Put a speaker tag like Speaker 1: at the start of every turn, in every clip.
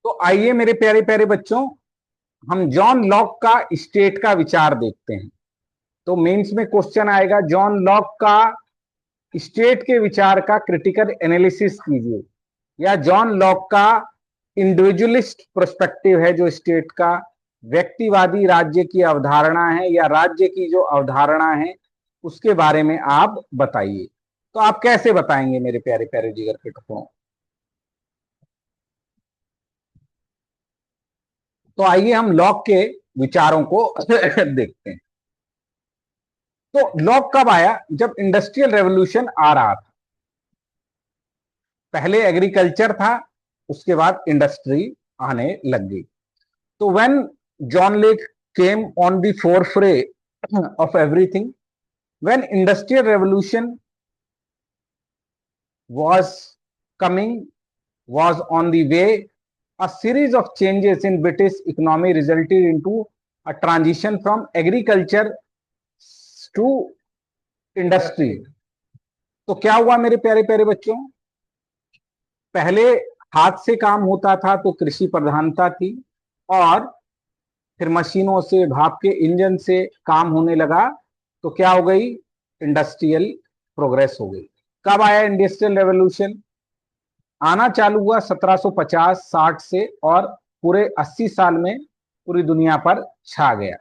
Speaker 1: तो आइए मेरे प्यारे प्यारे बच्चों, हम जॉन लॉक का स्टेट का विचार देखते हैं। तो मेंस में क्वेश्चन आएगा, जॉन लॉक का स्टेट के विचार का क्रिटिकल एनालिसिस कीजिए, या जॉन लॉक का इंडिविजुअलिस्ट पर्सपेक्टिव है जो स्टेट का, व्यक्तिवादी राज्य की अवधारणा है या राज्य की जो अवधारणा है उसके बारे में आप बताइए। तो आप कैसे बताएंगे मेरे प्यारे प्यारे जिगर के टुकड़ों? तो आइए हम लॉक के विचारों को देखते हैं। तो लॉक कब आया? जब इंडस्ट्रियल रेवोल्यूशन आ रहा था। पहले एग्रीकल्चर था, उसके बाद इंडस्ट्री आने लग गई। तो when John Locke came on the forefront of everything, when industrial revolution was coming, was on the way, a series of changes in British economy resulted into a transition from agriculture to industry. तो क्या हुआ मेरे प्यारे प्यारे बच्चों? पहले हाथ से काम होता था तो कृषि प्रधानता थी, और फिर मशीनों से, भाप के इंजन से काम होने लगा, तो क्या हो गई? इंडस्ट्रियल प्रोग्रेस हो गई। कब आया इंडस्ट्रियल रेवोल्यूशन? आना चालू हुआ 1750-60 से, और पूरे 80 साल में पूरी दुनिया पर छा गया।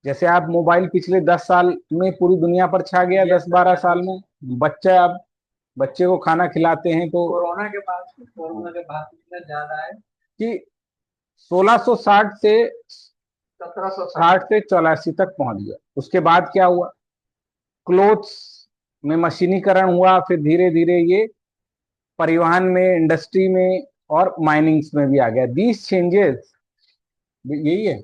Speaker 1: जैसे आप मोबाइल पिछले 10 साल में पूरी दुनिया पर छा गया, 10-12 साल में। बच्चा, आप बच्चे को खाना खिलाते हैं तो कोरोना के बाद कितना ज्यादा है कि 1660 से 1760 से 84 तक पहुंच गया। उसके बाद क्या हुआ? क्लोथ्स में मशीनीकरण हुआ, फिर धीरे धीरे ये परिवहन में, इंडस्ट्री में और माइनिंग्स में भी आ गया। दीज चेंजेस, यही है,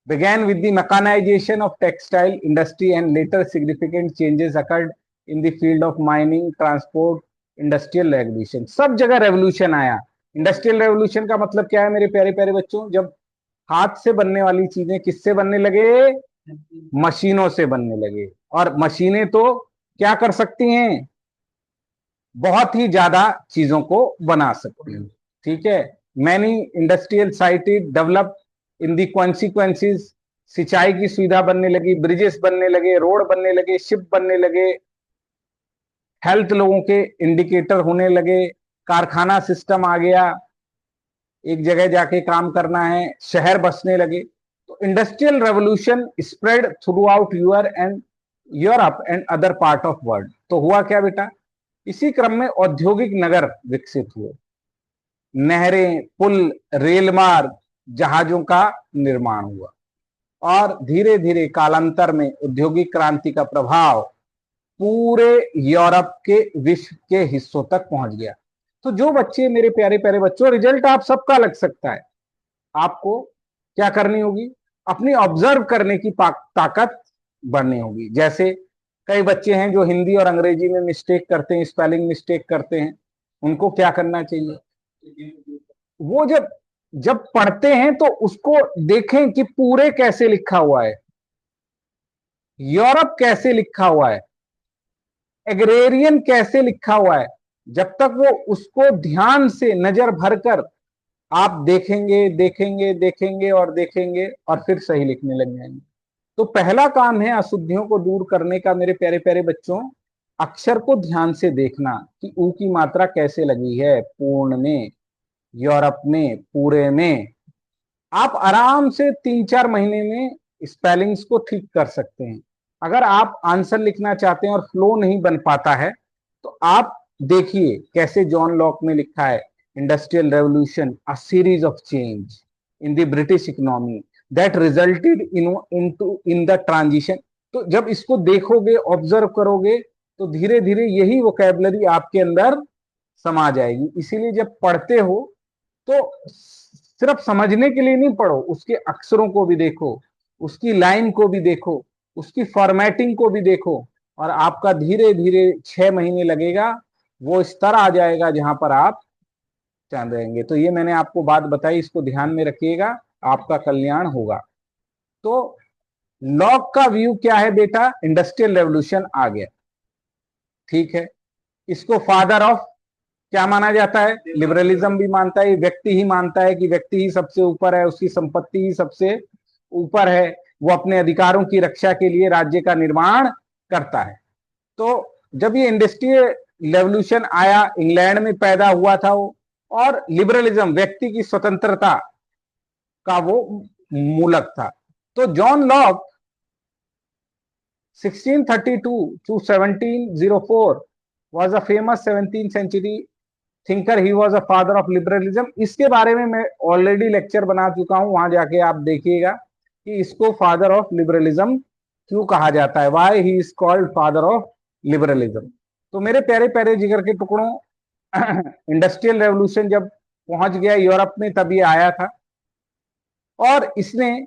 Speaker 1: began with the mechanization of textile industry and later significant changes occurred in the field of mining, transport, industrial revolution। सब जगह रेवोल्यूशन आया। इंडस्ट्रियल रेवोल्यूशन का मतलब क्या है मेरे प्यारे प्यारे बच्चों? जब हाथ से बनने वाली चीजें किससे बनने लगे? मशीनों से बनने लगे। और मशीनें तो क्या कर सकती हैं? बहुत ही ज्यादा चीजों को बना सकती हैं। ठीक है। Many industrial sited develop in the consequences, सिंचाई की सुविधा बनने लगी, ब्रिजेस बनने लगे, रोड बनने लगे, शिप बनने लगे, हेल्थ लोगों के इंडिकेटर होने लगे, कारखाना सिस्टम आ गया, एक जगह जाके काम करना है, शहर बसने लगे। तो industrial revolution spread through out Europe and other part of world. तो हुआ क्या बेटा? इसी क्रम में औद्योगिक नगर विकसित हुए, नहरें, पुल, रेल मार्ग, जहाजों का निर्माण हुआ, और धीरे धीरे कालांतर में औद्योगिक क्रांति का प्रभाव पूरे यूरोप के, विश्व के हिस्सों तक पहुंच गया। तो जो बच्चे, मेरे प्यारे प्यारे बच्चों, रिजल्ट आप सबका लग सकता है। आपको क्या करनी होगी? अपनी ऑब्जर्व करने की ताकत बढ़नी होगी। जैसे कई बच्चे हैं जो हिंदी और अंग्रेजी में मिस्टेक करते हैं, स्पेलिंग मिस्टेक करते हैं, उनको क्या करना चाहिए? वो जब जब पढ़ते हैं तो उसको देखें कि पूरे कैसे लिखा हुआ है, यूरोप कैसे लिखा हुआ है, एग्रेरियन कैसे लिखा हुआ है। जब तक वो उसको ध्यान से नजर भरकर आप देखेंगे, देखेंगे, देखेंगे और देखेंगे, और फिर सही लिखने लग जाएंगे। तो पहला काम है अशुद्धियों को दूर करने का मेरे प्यारे प्यारे बच्चों, अक्षर को ध्यान से देखना कि ऊ की मात्रा कैसे लगी है, पूर्ण में, यूरोप में, पूरे में। आप आराम से 3-4 महीने में स्पेलिंग्स को ठीक कर सकते हैं। अगर आप आंसर लिखना चाहते हैं और फ्लो नहीं बन पाता है, तो आप देखिए कैसे जॉन लॉक में लिखा है, industrial revolution a series of change in the British economy that resulted in the transition. तो जब इसको देखोगे, ऑब्जर्व करोगे, तो धीरे धीरे यही वोकैबुलरी आपके अंदर समा जाएगी। इसीलिए जब पढ़ते हो तो सिर्फ समझने के लिए नहीं पढ़ो, उसके अक्षरों को भी देखो, उसकी लाइन को भी देखो, उसकी फॉर्मेटिंग को भी देखो, और आपका धीरे धीरे 6 महीने लगेगा, वो स्तर आ जाएगा जहां पर आप चाह रहेंगे। तो ये मैंने आपको बात बताई, इसको ध्यान में रखिएगा, आपका कल्याण होगा। तो लॉक का व्यू क्या है बेटा? इंडस्ट्रियल रेवोल्यूशन आ गया, ठीक है, इसको फादर ऑफ क्या माना जाता है? लिबरलिज्म भी मानता है, व्यक्ति ही मानता है कि व्यक्ति ही सबसे ऊपर है, उसकी संपत्ति ही सबसे ऊपर है, वो अपने अधिकारों की रक्षा के लिए राज्य का निर्माण करता है। तो जब ये इंडस्ट्रियल रेवोल्यूशन आया, इंग्लैंड में पैदा हुआ था वो, और लिबरलिज्म व्यक्ति की स्वतंत्रता का वो मूलक था। तो John Locke 1632 to 1704 was a famous 17th century thinker, he was a father of liberalism. इसके बारे में मैं ऑलरेडी लेक्चर बना चुका हूं, वहां जाके आप देखिएगा कि इसको फादर ऑफ लिबरलिज्म क्यों कहा जाता है, why he is called father of liberalism. तो मेरे प्यारे प्यारे जिगर के टुकड़ों, इंडस्ट्रियल रेवोल्यूशन जब पहुंच गया यूरोप में, तब ये आया था, और इसने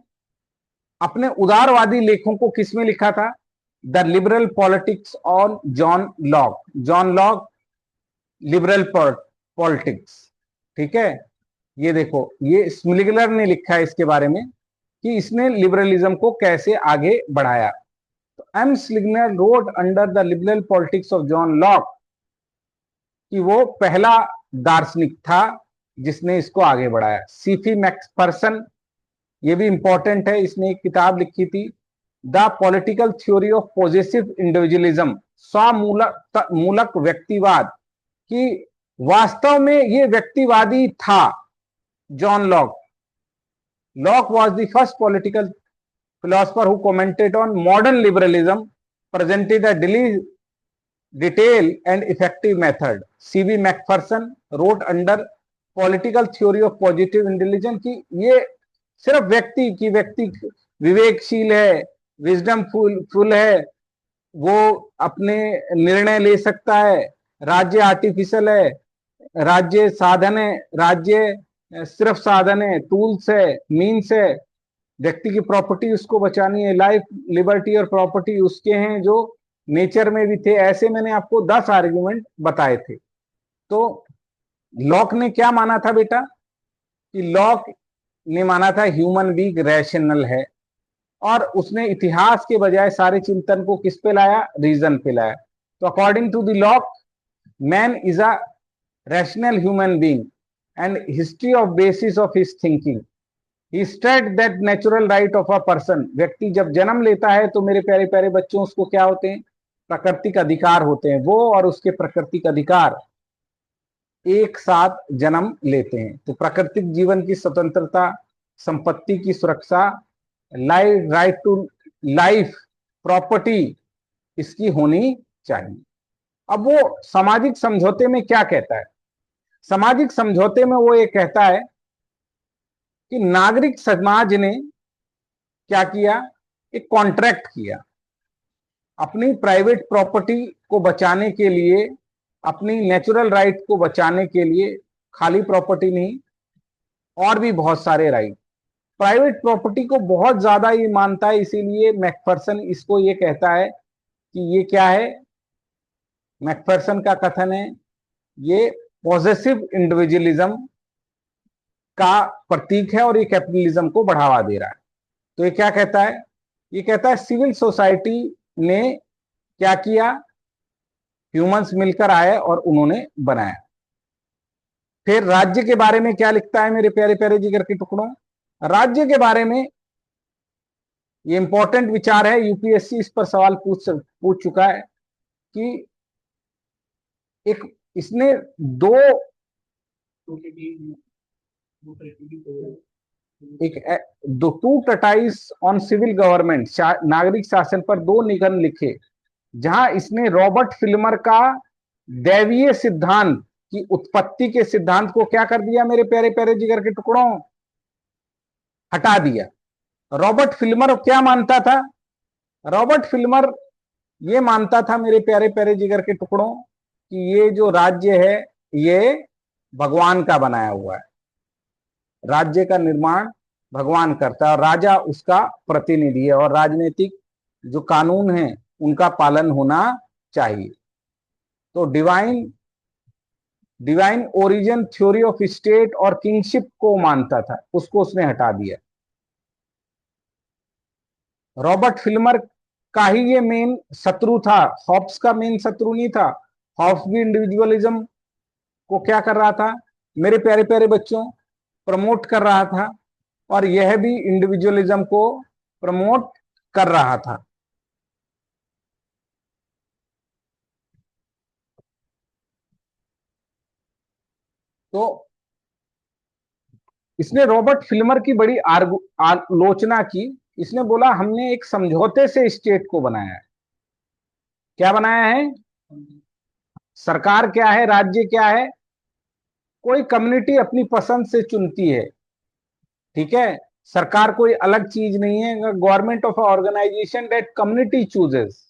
Speaker 1: अपने उदारवादी लेखों को किसमें लिखा था? The liberal politics on John Locke. John Locke liberal politics, ठीक है। ये देखो, ये स्मिलिगलर ने लिखा है इसके बारे में कि इसने लिबरलिज्म को कैसे आगे बढ़ाया। तो एम स्लिगनर रोड under the liberal politics of John Locke कि वो पहला दार्शनिक था जिसने इसको आगे बढ़ाया। सीफी मैक्फरसन, ये भी इंपॉर्टेंट है, इसने एक किताब लिखी थी, the political theory of positive individualism, मूलक व्यक्तिवाद, कि वास्तव में ये व्यक्तिवादी था John Locke. Locke was the first political philosopher who commented on modern liberalism, presented a detail and effective method. C B Macpherson wrote under political theory of positive intelligence की ये सिर्फ व्यक्ति विवेकशील है, विजडम फुल है, वो अपने निर्णय ले सकता है, राज्य आर्टिफिशियल है, राज्य साधन है, राज्य सिर्फ साधन है, टूल्स है, मीन्स है, व्यक्ति की प्रॉपर्टी उसको बचानी है, लाइफ लिबर्टी और प्रॉपर्टी उसके हैं जो नेचर में भी थे। ऐसे मैंने आपको 10 आर्ग्यूमेंट बताए थे। तो लॉक ने क्या माना था बेटा? कि लॉक ने माना था ह्यूमन बीइंग रैशनल है, और उसने इतिहास के बजाय सारे चिंतन को किस पे लाया? रीजन पे लाया। तो according to the Locke, man is a rational human being and history of basis of his thinking, he state that natural right of a person, व्यक्ति जब जन्म लेता है तो मेरे प्यारे प्यारे बच्चों उसको क्या होते हैं? प्राकृतिक अधिकार होते हैं। वो और उसके प्राकृतिक अधिकार एक साथ जन्म लेते हैं। तो प्राकृतिक जीवन की स्वतंत्रता, संपत्ति की सुरक्षा, life, right to life, property, इसकी होनी चाहिए। अब वो सामाजिक समझौते में क्या कहता है? सामाजिक समझौते में वो ये कहता है कि नागरिक समाज ने क्या किया? एक कॉन्ट्रैक्ट किया, अपनी प्राइवेट प्रॉपर्टी को बचाने के लिए, अपनी नेचुरल राइट को बचाने के लिए, खाली प्रॉपर्टी नहीं, और भी बहुत सारे राइट। प्राइवेट प्रॉपर्टी को बहुत ज्यादा ये मानता है, इसीलिए मैकफरसन इसको ये कहता है कि ये क्या है? मैकफरसन का कथन है ये पॉजेसिव इंडिविजुअलिज्म का प्रतीक है और ये कैपिटलिज्म को बढ़ावा दे रहा है। तो ये क्या कहता है? ये कहता है सिविल सोसाइटी ने क्या किया? ह्यूमंस मिलकर आए और उन्होंने बनाया। फिर राज्य के बारे में क्या लिखता है मेरे प्यारे प्यारे जिगर के टुकड़ों? राज्य के बारे में ये इंपॉर्टेंट विचार है, यूपीएससी इस पर सवाल पूछ चुका है कि एक इसने दो दो टू ट्रटाइज ऑन सिविल गवर्नमेंट, नागरिक शासन पर दो निबंध लिखे, जहां इसने रॉबर्ट फिल्मर का दैवीय सिद्धांत की उत्पत्ति के सिद्धांत को क्या कर दिया मेरे प्यारे प्यारे जिगर के टुकड़ों? हटा दिया। रॉबर्ट फिल्मर क्या मानता था? रॉबर्ट फिल्मर ये मानता था मेरे प्यारे प्यारे जिगर के टुकड़ों कि ये जो राज्य है ये भगवान का बनाया हुआ है, राज्य का निर्माण भगवान करता है और राजा उसका प्रतिनिधि है, और राजनीतिक जो कानून है उनका पालन होना चाहिए। तो divine origin theory of state और किंगशिप को मानता था, उसको उसने हटा दिया। रॉबर्ट फिल्मर का ही ये मेन शत्रु था, हॉब्स का मेन शत्रु नहीं था। हॉब्स भी इंडिविजुअलिज्म को क्या कर रहा था मेरे प्यारे प्यारे बच्चों, प्रमोट कर रहा था, और यह भी इंडिविजुअलिज्म को प्रमोट कर रहा था। तो इसने रॉबर्ट फिल्मर की बड़ी आलोचना की। इसने बोला हमने एक समझौते से स्टेट को बनाया है। क्या बनाया है? सरकार क्या है, राज्य क्या है? कोई कम्युनिटी अपनी पसंद से चुनती है, ठीक है। सरकार कोई अलग चीज नहीं है। Government of organisation that community chooses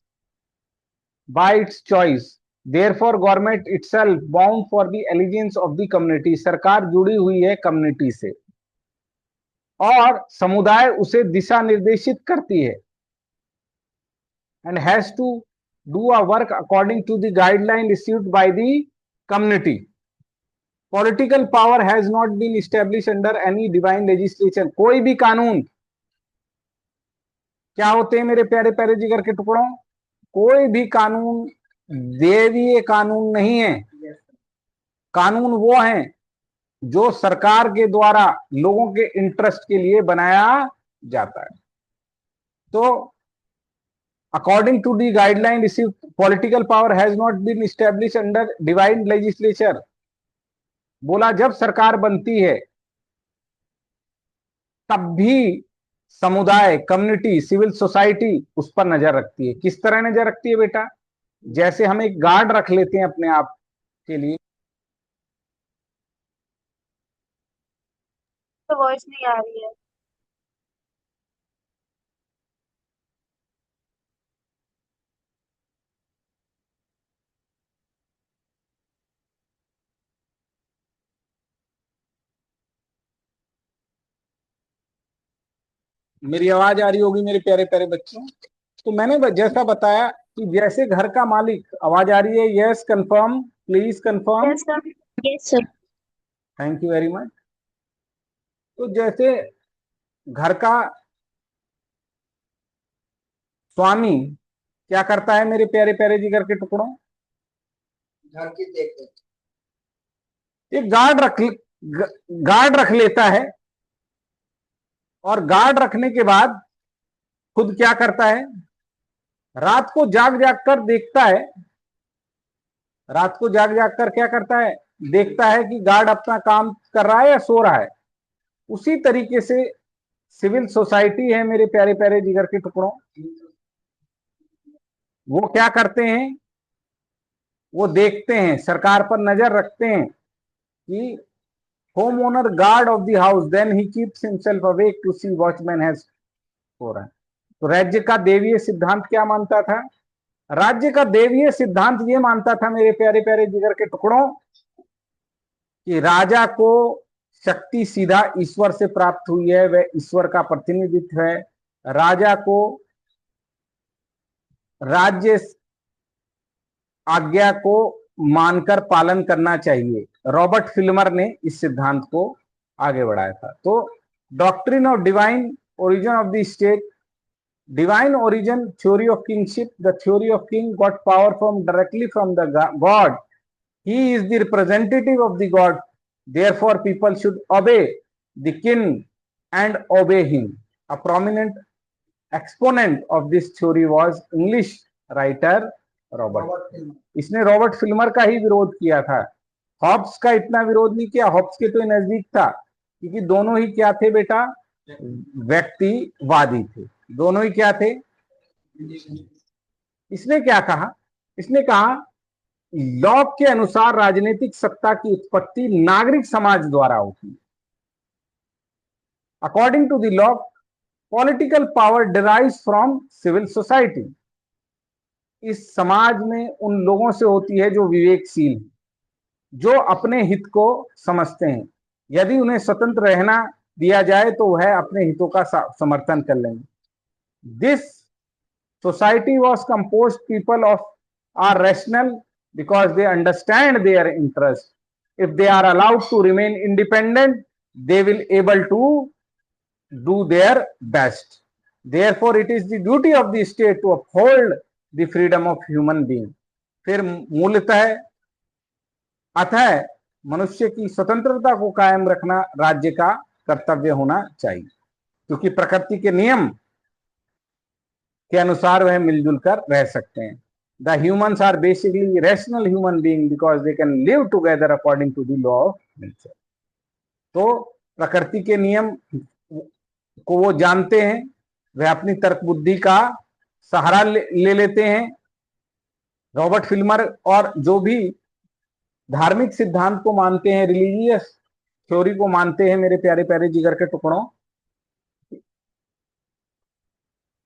Speaker 1: by its choice, therefore government itself bound for the allegiance of the community. सरकार जुड़ी हुई है कम्युनिटी से और समुदाय उसे दिशा निर्देशित करती है, and has to do a work according to the guideline received by the community. Political power has not been established under any divine legislation. कोई भी कानून, क्या होते हैं मेरे प्यारे प्यारे जिगर के टुकड़ों, कोई भी कानून देवीय कानून नहीं है। कानून वो हैं जो सरकार के द्वारा लोगों के इंटरेस्ट के लिए बनाया जाता है। तो according to the guideline received, political power has not been established under divine legislature. बोला जब सरकार बनती है तब भी समुदाय, कम्युनिटी, सिविल सोसाइटी उस पर नजर रखती है। किस तरह नजर रखती है बेटा? जैसे हम एक गार्ड रख लेते हैं अपने आप के लिए।
Speaker 2: तो वॉइस नहीं आ रही है।
Speaker 1: मेरी आवाज आ रही होगी मेरे प्यारे प्यारे बच्चों। तो मैंने जैसा बताया कि जैसे घर का मालिक, आवाज आ रही है? Yes, confirm, please confirm.
Speaker 2: Yes sir. Yes sir.
Speaker 1: Thank you very much. तो जैसे घर का स्वामी क्या करता है मेरे प्यारे प्यारे जिगर के टुकड़ों? घर की देख एक गार्ड रख लेता है, और गार्ड रखने के बाद खुद क्या करता है? रात को जाग जाग कर देखता है। रात को जाग जाग कर क्या करता है? देखता है कि गार्ड अपना काम कर रहा है या सो रहा है। उसी तरीके से सिविल सोसाइटी है मेरे प्यारे प्यारे जिगर के टुकड़ों। वो क्या करते हैं? वो देखते हैं, सरकार पर नजर रखते हैं कि home owner guard of the house, then he keeps himself awake to see watchman has हो रहा है। तो राज्य का देवीय सिद्धांत क्या मानता था? राज्य का देवीय सिद्धांत ये मानता था मेरे प्यारे प्यारे जिगर के टुकड़ों कि राजा को शक्ति सीधा ईश्वर से प्राप्त हुई है, वह ईश्वर का प्रतिनिधित्व है। राजा को राज्य आज्ञा को मानकर पालन करना चाहिए। रॉबर्ट फिल्मर ने इस सिद्धांत को आगे बढ़ाया था। तो doctrine of divine origin of the state, divine origin, theory of kingship. The theory of king got power from directly from the god. He is the representative of the god, therefore people should obey the king and obey him. A prominent exponent of this theory was English writer Robert. इसने Robert Filmer का ही विरोध किया था, Hobbs का इतना विरोध नहीं किया। हॉब्स के तो नजदीक था, क्योंकि दोनों ही क्या थे बेटा? व्यक्तिवादी थे। दोनों ही क्या थे? इसने क्या कहा? इसने कहा लॉ के अनुसार राजनीतिक सत्ता की उत्पत्ति नागरिक समाज द्वारा होती है। According to the law, political power derives from civil society. इस समाज में उन लोगों से होती है जो विवेकशील हैं, जो अपने हित को समझते हैं। यदि उन्हें स्वतंत्र रहना दिया जाए तो वह अपने हितों का समर्थन कर लेंगे। This society was composed people of are rational because they understand their interest. If they are allowed to remain independent, they will able to do their best. Therefore it is the duty of the state to uphold the freedom of human being. फिर मूलतः अतः मनुष्य की स्वतंत्रता को कायम रखना राज्य का कर्तव्य होना चाहिए, क्योंकि प्रकृति के नियम के अनुसार वह मिलजुल कर रह सकते हैं। The humans are basically rational human being because they can live together according to the law of nature. तो प्रकृति के नियम को वो जानते हैं, वह अपनी तर्क बुद्धि का सहारा ले लेते हैं। रॉबर्ट फिल्मर और जो भी धार्मिक सिद्धांत को मानते हैं, रिलीजियस थ्योरी को मानते हैं, मेरे प्यारे प्यारे जिगर के टुकड़ों,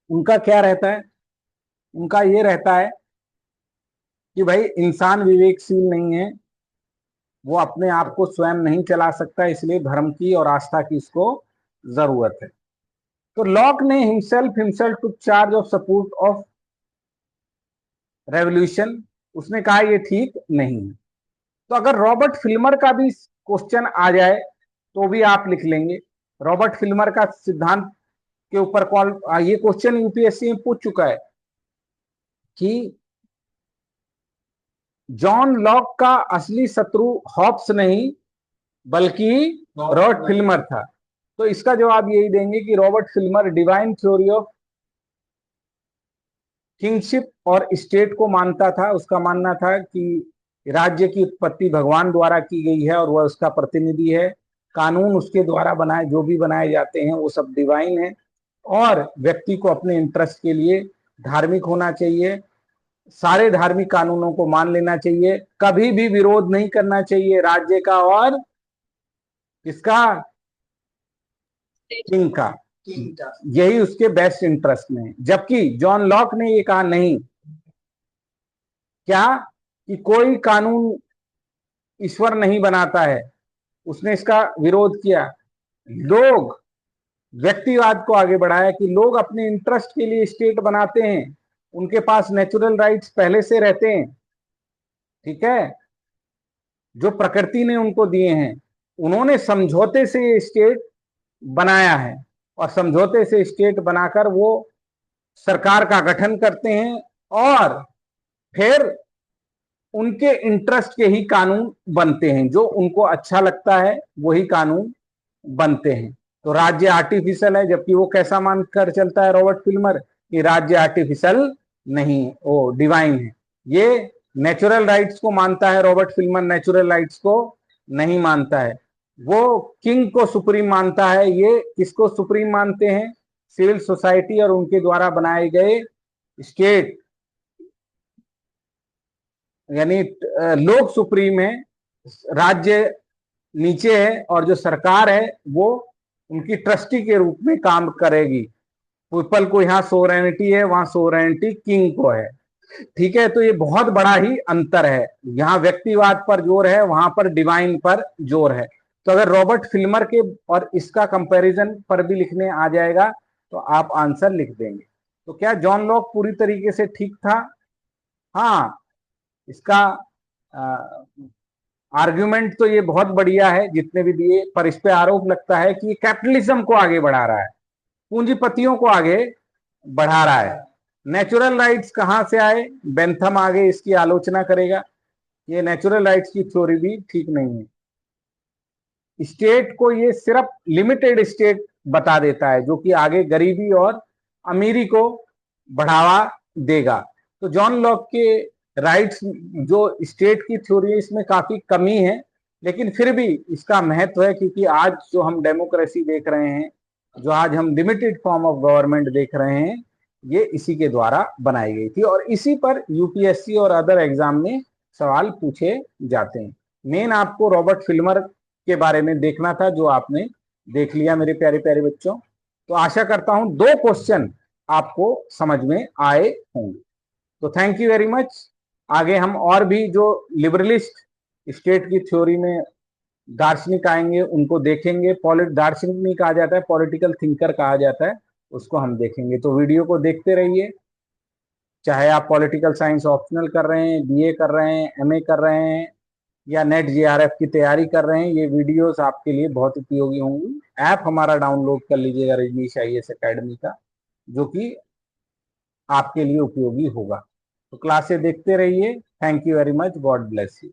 Speaker 1: उनका क्या रहता है? उनका ये रहता है कि भाई इंसान विवेकशील नहीं है, वो अपने आप को स्वयं नहीं चला सकता, इसलिए धर्म की और आस्था की इसको जरूरत है। तो लॉक ने himself to charge of support of revolution, उसने कहा ये ठीक नहीं है। तो अगर रॉबर्ट फिल्मर का भी क्वेश्चन आ जाए तो भी आप लिख लेंगे। रॉबर्ट फिल्मर का सिद्धांत के ऊपर कॉल, ये क्वेश्चन यूपीएससी में पूछ चुका है कि जॉन लॉक का असली शत्रु हॉब्स नहीं बल्कि रॉबर्ट फिल्मर था। तो इसका जवाब यही देंगे कि Robert Filmer divine theory of kingship और स्टेट को मानता था। उसका मानना था कि राज्य की उत्पत्ति भगवान द्वारा की गई है और वह उसका प्रतिनिधि है। कानून उसके द्वारा बनाए, जो भी बनाए जाते हैं वो सब डिवाइन है, और व्यक्ति को अपने इंटरेस्ट के लिए धार्मिक होना चाहिए, सारे धार्मिक कानूनों को मान लेना चाहिए, कभी भी विरोध नहीं करना चाहिए राज्य का और किसका, किंग का, यही उसके बेस्ट इंटरेस्ट में है। जबकि जॉन लॉक ने ये कहा नहीं, क्या कि कोई कानून ईश्वर नहीं बनाता है, उसने इसका विरोध किया। लोग व्यक्तिवाद को आगे बढ़ाया कि लोग अपने इंटरेस्ट के लिए स्टेट बनाते हैं, उनके पास नेचुरल राइट्स पहले से रहते हैं, ठीक है, जो प्रकृति ने उनको दिए हैं। उन्होंने समझौते से ये स्टेट बनाया है और समझौते से स्टेट बनाकर वो सरकार का गठन करते हैं और फिर उनके इंटरेस्ट के ही कानून बनते हैं, जो उनको अच्छा लगता है वही कानून बनते हैं। तो राज्य आर्टिफिशियल है, जबकि वो कैसा मानकर चलता है रॉबर्ट फिल्मर कि राज्य आर्टिफिशियल नहीं, वो डिवाइन है। ये नेचुरल राइट्स को मानता है, रॉबर्ट फिल्मर नेचुरल राइट्स को नहीं मानता है। वो किंग को सुप्रीम मानता है, ये किसको सुप्रीम मानते हैं? सिविल सोसाइटी और उनके द्वारा बनाए गए स्टेट, यानी लोग सुप्रीम है, राज्य नीचे है, और जो सरकार है वो उनकी ट्रस्टी के रूप में काम करेगी। पीपल को यहाँ सोवरेनिटी है, वहां सोवरेनिटी किंग को है, ठीक है। तो ये बहुत बड़ा ही अंतर है, यहाँ व्यक्तिवाद पर जोर है, वहां पर डिवाइन पर जोर है। तो अगर रॉबर्ट फिल्मर के और इसका कंपैरिजन पर भी लिखने आ जाएगा तो आप आंसर लिख देंगे। तो क्या जॉन लॉक पूरी तरीके से ठीक था? हाँ, इसका आर्ग्यूमेंट तो ये बहुत बढ़िया है जितने भी दिए, पर इस पे आरोप लगता है कि ये कैपिटलिज्म को आगे बढ़ा रहा है, पूंजीपतियों को आगे बढ़ा रहा है। नेचुरल राइट्स कहां से आए? बेंथम आगे इसकी आलोचना करेगा। ये नेचुरल राइट्स की थ्योरी भी ठीक नहीं है। स्टेट को ये सिर्फ लिमिटेड स्टेट बता देता है, जो कि आगे गरीबी और अमीरी को बढ़ावा देगा। तो जॉन लॉक के राइट्स, जो स्टेट की थ्योरी है, इसमें काफी कमी है, लेकिन फिर भी इसका महत्व है, क्योंकि आज जो हम डेमोक्रेसी देख रहे हैं, जो आज हम लिमिटेड फॉर्म ऑफ गवर्नमेंट देख रहे हैं, ये इसी के द्वारा बनाई गई थी और इसी पर यूपीएससी और अदर एग्जाम में सवाल पूछे जाते हैं। मेन आपको रॉबर्ट फिल्मर के बारे में देखना था, जो आपने देख लिया मेरे प्यारे प्यारे बच्चों। तो आशा करता हूं 2 क्वेश्चन आपको समझ में आए होंगे। तो थैंक यू वेरी मच। आगे हम और भी जो लिबरलिस्ट स्टेट की थ्योरी में दार्शनिक आएंगे उनको देखेंगे। दार्शनिक नहीं कहा जाता है, पॉलिटिकल थिंकर कहा जाता है, उसको हम देखेंगे। तो वीडियो को देखते रहिए, चाहे आप पॉलिटिकल साइंस ऑप्शनल कर रहे हैं, बीए कर रहे हैं, एमए कर रहे हैं, या नेट जेआरएफ की तैयारी कर रहे हैं, ये वीडियोस आपके लिए बहुत उपयोगी होंगी। ऐप हमारा डाउनलोड कर लीजिएगा रजनीश आईएएस एकेडमी का, जो कि आपके लिए उपयोगी होगा। तो क्लासें देखते रहिए। Thank you very much, God bless you.